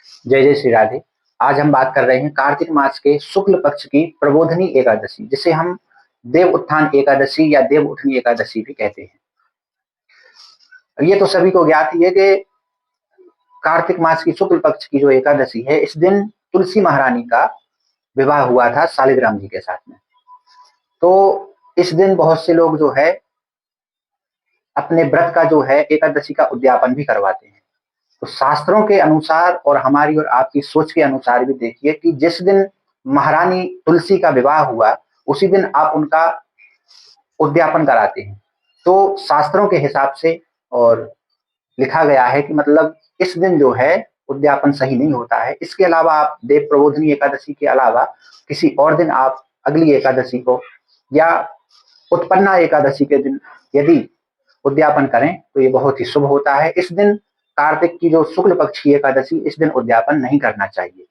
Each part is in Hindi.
जय जय श्री राधे। आज हम बात कर रहे हैं कार्तिक मास के शुक्ल पक्ष की प्रबोधनी एकादशी, जिसे हम देव उत्थान एकादशी या देव उठनी एकादशी भी कहते हैं। ये तो सभी को ज्ञात ही है कि कार्तिक मास की शुक्ल पक्ष की जो एकादशी है, इस दिन तुलसी महारानी का विवाह हुआ था शालिग्राम जी के साथ में। तो इस दिन बहुत से लोग जो है अपने व्रत का जो है एकादशी का उद्यापन भी करवाते हैं। तो शास्त्रों के अनुसार और हमारी और आपकी सोच के अनुसार भी देखिए कि जिस दिन महारानी तुलसी का विवाह हुआ, उसी दिन आप उनका उद्यापन कराते हैं। तो शास्त्रों के हिसाब से और लिखा गया है कि मतलब इस दिन जो है उद्यापन सही नहीं होता है। इसके अलावा आप देव प्रबोधनी एकादशी के अलावा किसी और दिन आप अगली एकादशी को या उत्पन्ना एकादशी के दिन यदि उद्यापन करें तो ये बहुत ही शुभ होता है। इस दिन कार्तिक की जो शुक्ल पक्ष की एकादशी, इस दिन उद्यापन नहीं करना चाहिए।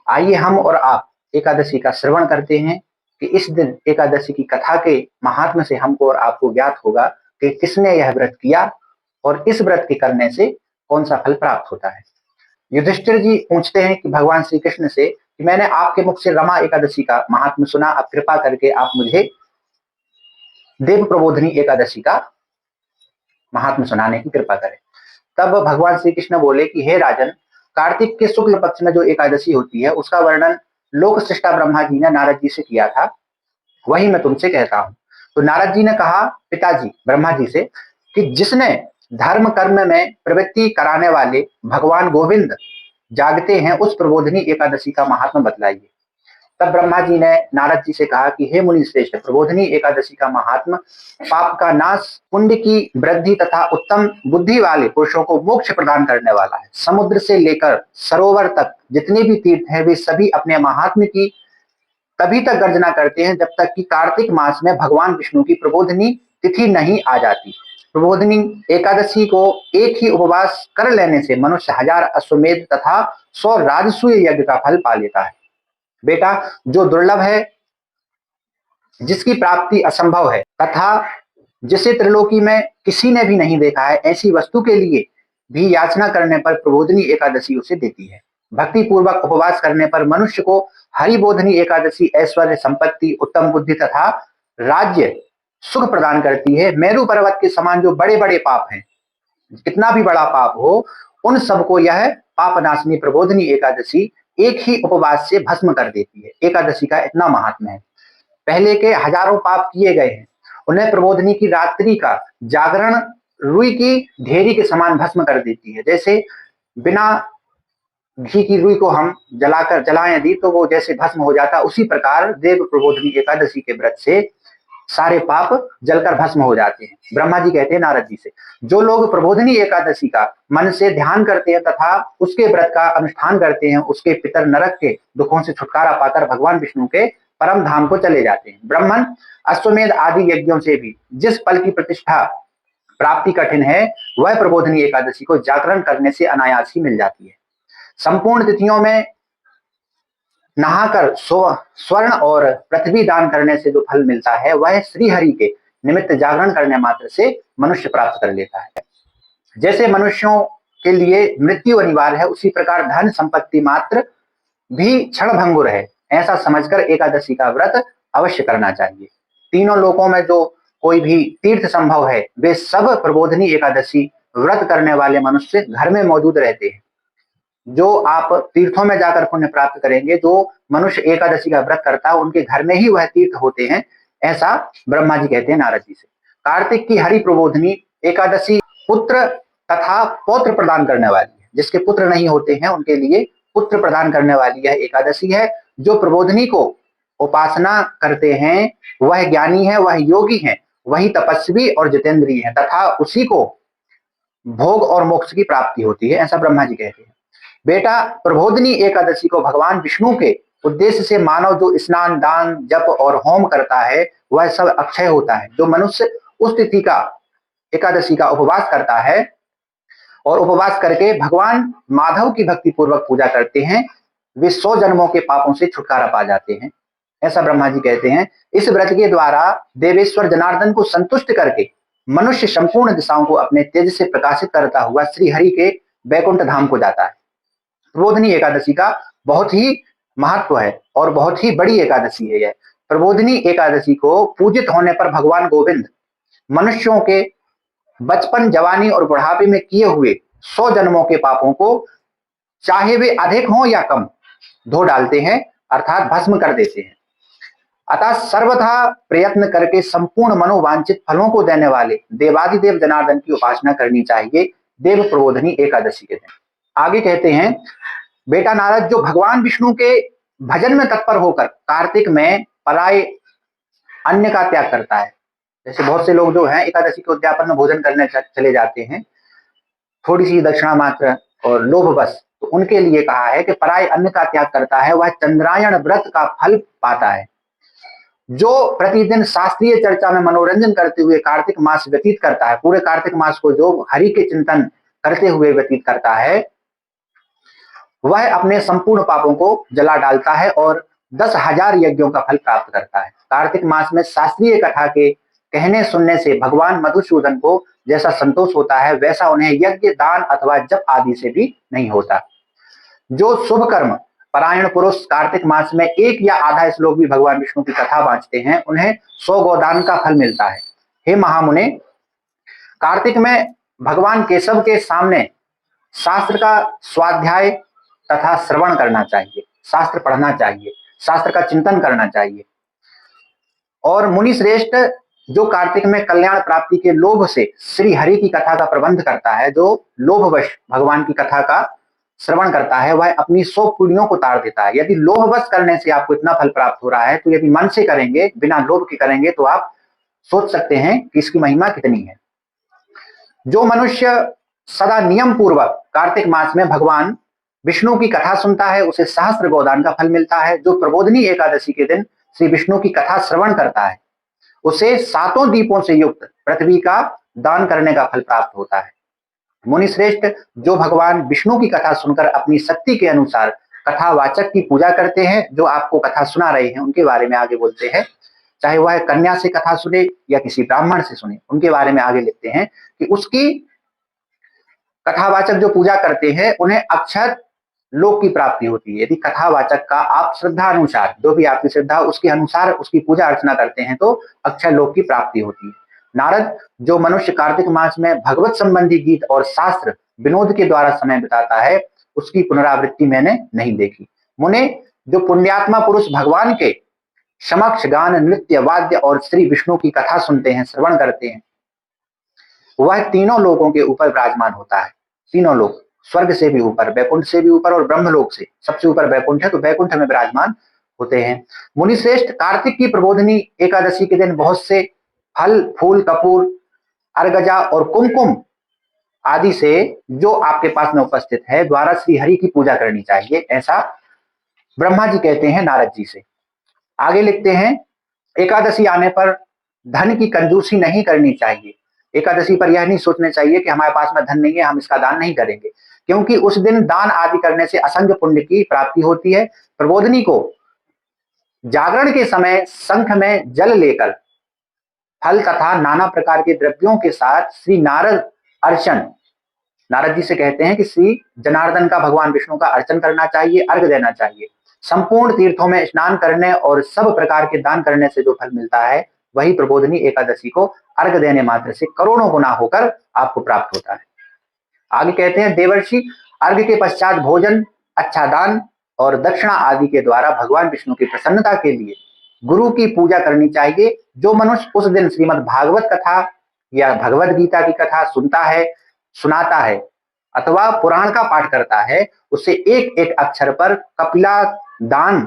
आइए हम और आप एकादशी का श्रवण करते हैं कि इस दिन एकादशी की कथा के महात्म्य से हमको और आपको ज्ञात होगा कि किसने यह व्रत किया और इस व्रत के करने से कौन सा फल प्राप्त होता है। युधिष्ठिर जी पूछते हैं कि भगवान श्री कृष्ण से कि मैंने आपके मुख से रमा एकादशी का महात्म्य सुना, आप कृपा करके आप मुझे देव प्रबोधनी एकादशी का महात्म्य सुनाने की कृपा करें। तब भगवान श्री कृष्ण बोले कि हे राजन, कार्तिक के शुक्ल पक्ष में जो एकादशी होती है उसका वर्णन लोक सृष्टा ब्रह्मा जी ने नारद जी से किया था, वही मैं तुमसे कहता हूं। तो नारद जी ने कहा पिताजी ब्रह्मा जी से कि जिसने धर्म कर्म में प्रवृत्ति कराने वाले भगवान गोविंद जागते हैं, उस प्रबोधनी एकादशी का महात्मा बतलाइए। तब ब्रह्मा जी ने नारद जी से कहा कि हे मुनि श्रेष्ठ, प्रबोधनी एकादशी का महात्मा पाप का नाश, पुण्य की वृद्धि तथा उत्तम बुद्धि वाले पुरुषों को मोक्ष प्रदान करने वाला है। समुद्र से लेकर सरोवर तक जितने भी तीर्थ हैं, वे सभी अपने महात्म्य की तभी तक गर्जना करते हैं जब तक कि कार्तिक मास में भगवान विष्णु की प्रबोधनी तिथि नहीं आ जाती। प्रबोधनी एकादशी को एक ही उपवास कर लेने से मनुष्य 1000 अश्वमेध तथा 100 राजसूय यज्ञ का फल पा लेता है। बेटा, जो दुर्लभ है, जिसकी प्राप्ति असंभव है तथा जिसे त्रिलोकी में किसी ने भी नहीं देखा है, ऐसी वस्तु के लिए भी याचना करने पर प्रबोधनी एकादशी उसे देती है। भक्ति पूर्वक उपवास करने पर मनुष्य को हरिबोधनी एकादशी ऐश्वर्य, संपत्ति, उत्तम बुद्धि तथा राज्य सुख प्रदान करती है। मेरु पर्वत के समान जो बड़े बड़े पाप हैं, कितना भी बड़ा पाप हो, उन सबको यह पाप नाशनी प्रबोधनी एकादशी एक ही उपवास से भस्म कर देती है। एकादशी का इतना महात्म्य है। पहले के हजारों पाप किए गए हैं, उन्हें प्रबोधनी की रात्रि का जागरण रुई की ढेरी के समान भस्म कर देती है। जैसे बिना घी की रुई को हम जलाएं यदि तो वो जैसे भस्म हो जाता, उसी प्रकार देव प्रबोधनी एकादशी के व्रत से सारे पाप जलकर भस्म हो जाते हैं। ब्रह्मा जी कहते हैं नारद जी से, जो लोग प्रबोधनी एकादशी का मन से ध्यान करते हैं तथा उसके व्रत का अनुष्ठान करते हैं, उसके पितर नरक के दुखों से छुटकारा पाकर भगवान विष्णु के परम धाम को चले जाते हैं। ब्राह्मण अश्वमेध आदि यज्ञों से भी जिस फल की प्रतिष्ठा प्राप्ति कठिन है, वह प्रबोधनी एकादशी को जागरण करने से अनायास ही मिल जाती है। संपूर्ण तिथियों में नहाकर स्वर्ण और पृथ्वी दान करने से जो फल मिलता है, वह श्री हरि के निमित्त जागरण करने मात्र से मनुष्य प्राप्त कर लेता है। जैसे मनुष्यों के लिए मृत्यु अनिवार्य है, उसी प्रकार धन संपत्ति मात्र भी क्षणभंगुर है। ऐसा समझकर एकादशी का व्रत अवश्य करना चाहिए। तीनों लोकों में जो कोई भी तीर्थ संभव है, वे सब प्रबोधनी एकादशी व्रत करने वाले मनुष्य घर में मौजूद रहते हैं। जो आप तीर्थों में जाकर पुण्य प्राप्त करेंगे, जो मनुष्य एकादशी का व्रत करता है, उनके घर में ही वह तीर्थ होते हैं। ऐसा ब्रह्मा जी कहते हैं नारद जी से। कार्तिक की हरि प्रबोधनी एकादशी पुत्र तथा पौत्र प्रदान करने वाली है। जिसके पुत्र नहीं होते हैं, उनके लिए पुत्र प्रदान करने वाली यह एकादशी है। जो प्रबोधनी को उपासना करते हैं, वह ज्ञानी है, वह योगी है, वही तपस्वी और जितेंद्रिय है तथा उसी को भोग और मोक्ष की प्राप्ति होती है। ऐसा ब्रह्मा जी कहते हैं। बेटा, प्रबोधनी एकादशी को भगवान विष्णु के उद्देश्य से मानव जो स्नान, दान, जप और होम करता है, वह सब अक्षय होता है। जो मनुष्य उस तिथि का एकादशी का उपवास करता है और उपवास करके भगवान माधव की भक्ति पूर्वक पूजा करते हैं, वे 100 जन्मों के पापों से छुटकारा पा जाते हैं। ऐसा ब्रह्मा जी कहते हैं। इस व्रत के द्वारा देवेश्वर जनार्दन को संतुष्ट करके मनुष्य संपूर्ण दिशाओं को अपने तेज से प्रकाशित करता हुआ श्री हरि के वैकुंठ धाम को जाता है। प्रबोधिनी एकादशी का बहुत ही महत्व है और बहुत ही बड़ी एकादशी है यह। प्रबोधिनी एकादशी को पूजित होने पर भगवान गोविंद मनुष्यों के बचपन, जवानी और बुढ़ापे में किए हुए 100 जन्मों के पापों को, चाहे वे अधिक हों या कम, धो डालते हैं, अर्थात भस्म कर देते हैं। अतः सर्वथा प्रयत्न करके संपूर्ण मनोवांछित फलों को देने वाले देवादिदेव जनार्दन की उपासना करनी चाहिए देव प्रबोधिनी एकादशी के दिन। आगे कहते हैं, बेटा नारद, जो भगवान विष्णु के भजन में तत्पर होकर कार्तिक में पराय अन्न का त्याग करता है, जैसे बहुत से लोग जो हैं एकादशी के उद्यापन में भोजन करने चले जाते हैं, थोड़ी सी दक्षिणा मात्र और लोभवश, तो उनके लिए कहा है कि पराय अन्न का त्याग करता है वह चंद्रायण व्रत का फल पाता है। जो प्रतिदिन शास्त्रीय चर्चा में मनोरंजन करते हुए कार्तिक मास व्यतीत करता है, पूरे कार्तिक मास को जो हरि के चिंतन करते हुए व्यतीत करता है, वह अपने संपूर्ण पापों को जला डालता है और 10,000 यज्ञों का फल प्राप्त करता है। कार्तिक मास में शास्त्रीय कथा के कहने सुनने से भगवान मधुसूदन को जैसा संतोष होता है, वैसा उन्हें यज्ञ, दान अथवा जप आदि से भी नहीं होता। जो शुभ कर्म परायण पुरुष कार्तिक मास में एक या आधा श्लोक भी भगवान विष्णु की कथा वांचते हैं, उन्हें 100 गोदान का फल मिलता है। हे महामुने, कार्तिक में भगवान केशव के सामने शास्त्र का स्वाध्याय तथा श्रवण करना चाहिए, शास्त्र पढ़ना चाहिए, शास्त्र का चिंतन करना चाहिए। और मुनि श्रेष्ठ जो कार्तिक में कल्याण प्राप्ति के लोभ से श्री हरि की कथा का प्रबंध करता है, जो लोभवश भगवान की कथा का श्रवण करता है, वह अपनी 100 पीढ़ियों को तार देता है। यदि लोभवश करने से आपको इतना फल प्राप्त हो रहा है, तो यदि मन से करेंगे, बिना लोभ के करेंगे, तो आप सोच सकते हैं कि इसकी महिमा कितनी है। जो मनुष्य सदा नियम पूर्वक कार्तिक मास में भगवान विष्णु की कथा सुनता है, उसे सहस्त्र गोदान का फल मिलता है। जो प्रबोधिनी एकादशी के दिन श्री विष्णु की कथा श्रवण करता है, उसे 7 दीपों से युक्त पृथ्वी का दान करने का फल प्राप्त होता है। मुनिश्रेष्ठ जो भगवान विष्णु की कथा सुनकर अपनी शक्ति के अनुसार कथावाचक की पूजा करते हैं, जो आपको कथा सुना रहे हैं उनके बारे में आगे बोलते हैं, चाहे वह कन्या से कथा सुने या किसी ब्राह्मण से सुने, उनके बारे में आगे लिखते हैं कि उसकी कथावाचक जो पूजा करते हैं उन्हें अक्षर लोक की प्राप्ति होती है। यदि कथावाचक का आप श्रद्धा अनुसार, जो भी आपकी श्रद्धा उसके अनुसार उसकी पूजा अर्चना करते हैं, तो अक्षर लोक की प्राप्ति होती है। नारद, जो मनुष्य कार्तिक मास में भगवत संबंधी गीत और शास्त्र विनोद के द्वारा समय बिताता है, उसकी पुनरावृत्ति मैंने नहीं देखी। मुने, जो पुण्यात्मा पुरुष भगवान के समक्ष गान, नृत्य, वाद्य और श्री विष्णु की कथा सुनते हैं, श्रवण करते हैं, वह तीनों लोगों के ऊपर विराजमान होता है। तीनों लोग, स्वर्ग से भी ऊपर, वैकुंठ से भी ऊपर और ब्रह्मलोक से सबसे ऊपर वैकुंठ है, तो वैकुंठ में विराजमान होते हैं। मुनिश्रेष्ठ, कार्तिक की प्रबोधिनी एकादशी के दिन बहुत से फल, फूल, कपूर, अर्गजा और कुमकुम आदि से जो आपके पास में उपस्थित है द्वारा श्री हरि की पूजा करनी चाहिए, ऐसा ब्रह्मा जी कहते हैं नारद जी से। आगे लिखते हैं, एकादशी आने पर धन की कंजूसी नहीं करनी चाहिए। एकादशी पर यह नहीं सोचना चाहिए कि हमारे पास में धन नहीं है, हम इसका दान नहीं करेंगे, क्योंकि उस दिन दान आदि करने से असंख्य पुण्य की प्राप्ति होती है। प्रबोधिनी को जागरण के समय शंख में जल लेकर फल तथा नाना प्रकार के द्रव्यों के साथ श्री नारद अर्चन, नारद जी से कहते हैं कि श्री जनार्दन का, भगवान विष्णु का अर्चन करना चाहिए, अर्घ देना चाहिए। संपूर्ण तीर्थों में स्नान करने और सब प्रकार के दान करने से जो फल मिलता है, वही प्रबोधिनी एकादशी को अर्घ देने मात्र से करोड़ों गुना होकर आपको प्राप्त होता है। आगे कहते हैं, देवर्षि, अर्घ के पश्चात भोजन, अच्छा दान और दक्षिणा आदि के द्वारा भगवान विष्णु की प्रसन्नता के लिए गुरु की पूजा करनी चाहिए। जो मनुष्य उस दिन श्रीमद् भागवत कथा या भगवद गीता की कथा सुनता है, सुनाता है अथवा पुराण का पाठ करता है, उसे एक एक अक्षर पर कपिला दान,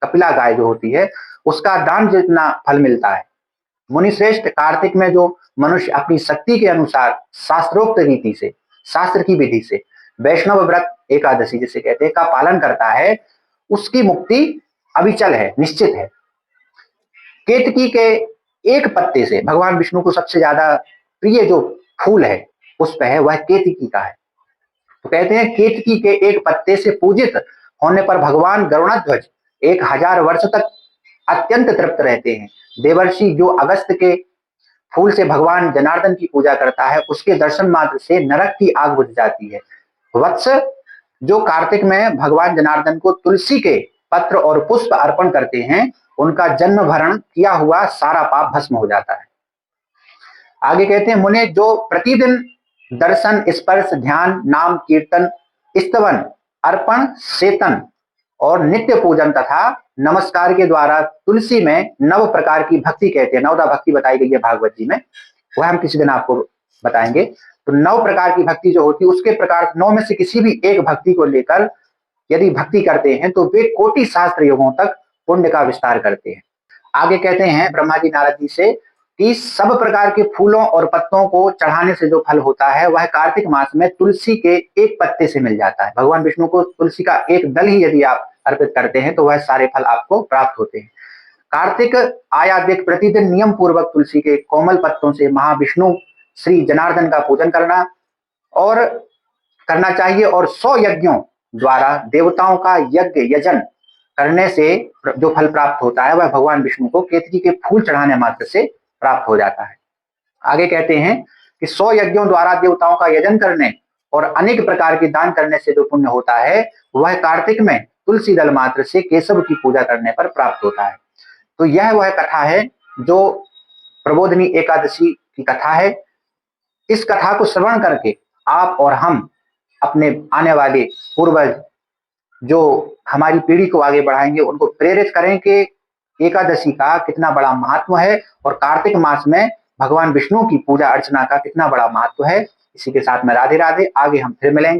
कपिला गाय जो होती है उसका दान जितना फल मिलता है। मुनिश्रेष्ठ, कार्तिक में जो मनुष्य अपनी शक्ति के अनुसार शास्त्रोक्त रीति से, शास्त्र की विधि से वैष्णव व्रत एकादशी जिसे कहते हैं का पालन करता है, उसकी मुक्ति अविचल है, निश्चित है। केतकी के एक पत्ते से, भगवान विष्णु को सबसे ज्यादा प्रिय जो फूल है पुष्प है वह केतकी का है, तो कहते हैं केतकी के एक पत्ते से पूजित होने पर भगवान गरुड़ध्वज 1000 वर्ष तक अत्यंत तृप्त रहते हैं। देवर्षि, जो अगस्त के फूल से भगवान जनार्दन की पूजा करता है, उसके दर्शन मात्र से नरक की आग बुझ जाती है। वत्स, जो कार्तिक में भगवान जनार्दन को तुलसी के पत्र और पुष्प अर्पण करते हैं, उनका जन्म भरण किया हुआ सारा पाप भस्म हो जाता है। आगे कहते हैं, मुने जो प्रतिदिन दर्शन, स्पर्श, ध्यान, नाम, कीर्तन, स्तवन, अर्पण, सेतन और नित्य पूजन तथा नमस्कार के द्वारा तुलसी में 9 प्रकार की भक्ति कहते हैं, 9 भक्ति बताई गई है भागवत जी में, वह हम किसी दिन आपको बताएंगे। तो 9 प्रकार की भक्ति जो होती है, उसके प्रकार 9 में से किसी भी एक भक्ति को लेकर यदि भक्ति करते हैं तो वे कोटि सहस्त्र युगों तक पुण्य का विस्तार करते हैं। आगे कहते हैं ब्रह्मा जी नारद जी से कि सब प्रकार के फूलों और पत्तों को चढ़ाने से जो फल होता है वह कार्तिक मास में तुलसी के एक पत्ते से मिल जाता है। भगवान विष्णु को तुलसी का एक दल ही यदि आप अर्पित करते हैं तो वह सारे फल आपको प्राप्त होते हैं। कार्तिक आया देख प्रतिदिन नियम पूर्वक तुलसी के कोमल पत्तों से महाविष्णु श्री जनार्दन का पूजन करना चाहिए और 100 यज्ञों द्वारा देवताओं का यज्ञ यजन करने से जो फल प्राप्त होता है वह भगवान विष्णु को केतकी के फूल चढ़ाने मात्र से प्राप्त हो जाता है। आगे कहते हैं कि 100 यज्ञों द्वारा देवताओं का यजन करने और अनेक प्रकार के दान करने से जो पुण्य होता है वह कार्तिक में तुलसी दल मात्र से केशव की पूजा करने पर प्राप्त होता है। तो यह वह कथा है जो प्रबोधिनी एकादशी की कथा है। इस कथा को श्रवण करके आप और हम अपने आने वाले पूर्वज जो हमारी पीढ़ी को आगे बढ़ाएंगे उनको प्रेरित करें कि एकादशी का कितना बड़ा महत्व है और कार्तिक मास में भगवान विष्णु की पूजा अर्चना का कितना बड़ा महत्व है। इसी के साथ में राधे राधे, आगे हम फिर मिलेंगे।